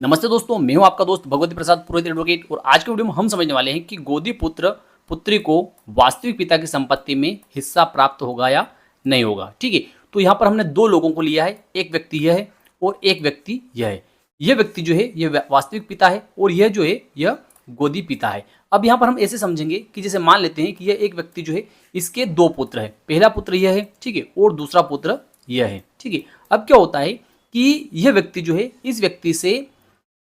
नमस्ते दोस्तों, मैं हूं आपका दोस्त भगवती प्रसाद पुरोहित एडवोकेट। और आज के वीडियो में हम समझने वाले हैं कि गोदी पुत्र पुत्री को वास्तविक पिता की संपत्ति में हिस्सा प्राप्त होगा या नहीं होगा। ठीक है, तो यहाँ पर हमने दो लोगों को लिया है, एक व्यक्ति यह है और एक व्यक्ति यह है। यह व्यक्ति जो है यह वास्तविक पिता है और यह जो है यह गोदी पिता है। अब यहाँ पर हम ऐसे समझेंगे कि जैसे मान लेते हैं कि यह एक व्यक्ति जो है इसके दो पुत्र है, पहला पुत्र यह है, ठीक है, और दूसरा पुत्र यह है। ठीक है, अब क्या होता है कि यह व्यक्ति जो है इस व्यक्ति से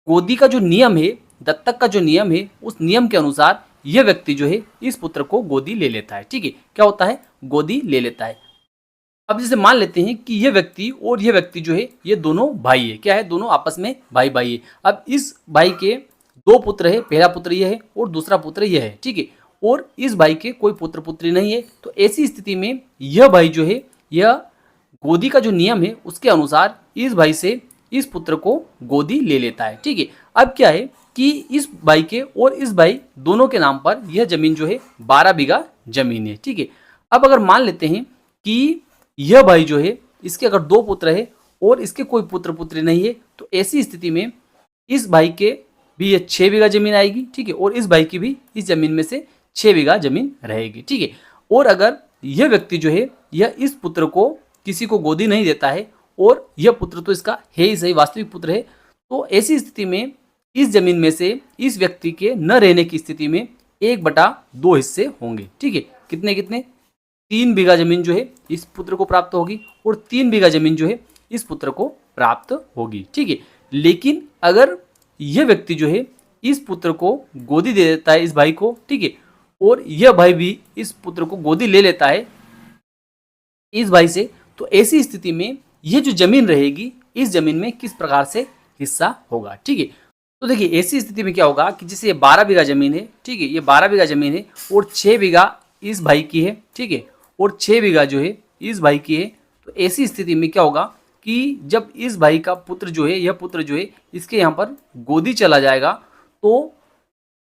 गोदी का जो नियम है, दत्तक का जो नियम है, उस नियम के अनुसार यह व्यक्ति जो है इस पुत्र को गोदी ले लेता है। ठीक है, क्या होता है, गोदी ले लेता है। अब जैसे मान लेते हैं कि यह व्यक्ति और यह व्यक्ति जो है ये दोनों भाई है, क्या है, दोनों आपस में भाई भाई है। अब इस भाई के दो पुत्र है, पहला पुत्र यह है और दूसरा पुत्र यह है। ठीक है, और इस भाई के कोई पुत्र पुत्री नहीं है। तो ऐसी स्थिति में यह भाई जो है यह गोदी का जो नियम है उसके अनुसार इस भाई से इस पुत्र को गोदी ले लेता है। ठीक है, अब क्या है कि इस भाई के और इस भाई दोनों के नाम पर यह जमीन जो है 12 बीघा जमीन है। ठीक है, अब अगर मान लेते हैं कि यह भाई जो है इसके अगर दो पुत्र है और इसके कोई पुत्र पुत्री नहीं है, तो ऐसी स्थिति में इस भाई के भी ये 6 बीघा जमीन आएगी। ठीक है, और इस भाई की भी इस जमीन में से 6 बीघा जमीन रहेगी। ठीक है, और अगर यह व्यक्ति जो है यह इस पुत्र को किसी को गोदी नहीं देता है और यह पुत्र तो इसका है ही सही, वास्तविक पुत्र है, तो ऐसी स्थिति में इस जमीन में से इस व्यक्ति के न रहने की स्थिति में 1/2 हिस्से होंगे। ठीक है, कितने कितने, 3 बीघा जमीन जो है इस पुत्र को प्राप्त होगी और 3 बीघा जमीन जो है इस पुत्र को प्राप्त होगी। ठीक है, लेकिन अगर यह व्यक्ति जो है इस पुत्र को गोदी दे देता है इस भाई को, ठीक है, और यह भाई भी इस पुत्र को गोदी ले लेता है इस भाई से, तो ऐसी स्थिति में यह जो जमीन रहेगी इस जमीन में किस प्रकार से हिस्सा होगा। ठीक है, तो देखिए ऐसी स्थिति में क्या होगा कि जैसे ये 12 बीघा जमीन है, ठीक है, ये 12 बीघा जमीन है और 6 बीघा इस भाई की है। ठीक है, और 6 बीघा जो है इस भाई की है। तो ऐसी स्थिति में क्या होगा कि जब इस भाई का पुत्र जो है, यह पुत्र जो है इसके यहाँ पर गोदी चला जाएगा, तो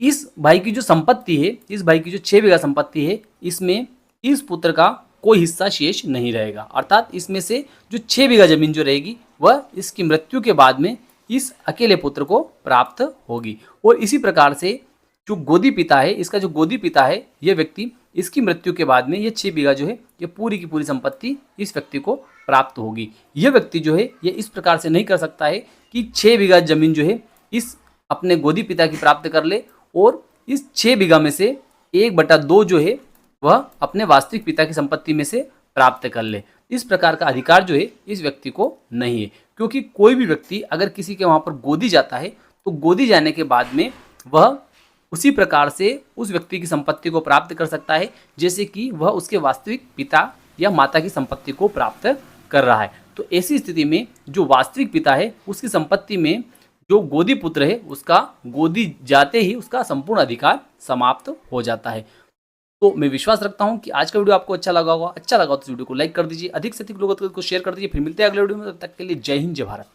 इस भाई की जो संपत्ति है, इस भाई की जो 6 बीघा संपत्ति है, इसमें इस पुत्र का कोई हिस्सा शेष नहीं रहेगा। अर्थात इसमें से जो 6 बीघा जमीन जो रहेगी वह इसकी मृत्यु के बाद में इस अकेले पुत्र को प्राप्त होगी। और इसी प्रकार से जो गोदी पिता है, इसका जो गोदी पिता है यह व्यक्ति, इसकी मृत्यु के बाद में यह 6 बीघा जो है यह पूरी की पूरी संपत्ति इस व्यक्ति को प्राप्त होगी। यह व्यक्ति जो है यह इस प्रकार से नहीं कर सकता है कि 6 बीघा जमीन जो है इस अपने गोदी पिता की प्राप्त कर ले और इस 6 बीघा में से 1/2 जो है वह अपने वास्तविक पिता की संपत्ति में से प्राप्त कर ले। इस प्रकार का अधिकार जो है इस व्यक्ति को नहीं है, क्योंकि कोई भी व्यक्ति अगर किसी के वहाँ पर गोदी जाता है तो गोदी जाने के बाद में वह उसी प्रकार से उस व्यक्ति की संपत्ति को प्राप्त कर सकता है जैसे कि वह उसके वास्तविक पिता या माता की संपत्ति को प्राप्त कर रहा है। तो ऐसी स्थिति में जो वास्तविक पिता है उसकी संपत्ति में जो गोदी पुत्र है उसका गोदी जाते ही उसका संपूर्ण अधिकार समाप्त हो जाता है। तो मैं विश्वास रखता हूं कि आज का वीडियो आपको अच्छा लगा होगा। अच्छा लगा तो इस वीडियो को लाइक कर दीजिए, अधिक से अधिक लोगों को शेयर कर दीजिए। फिर मिलते हैं अगले वीडियो में, तब तक के लिए जय हिंद, जय भारत।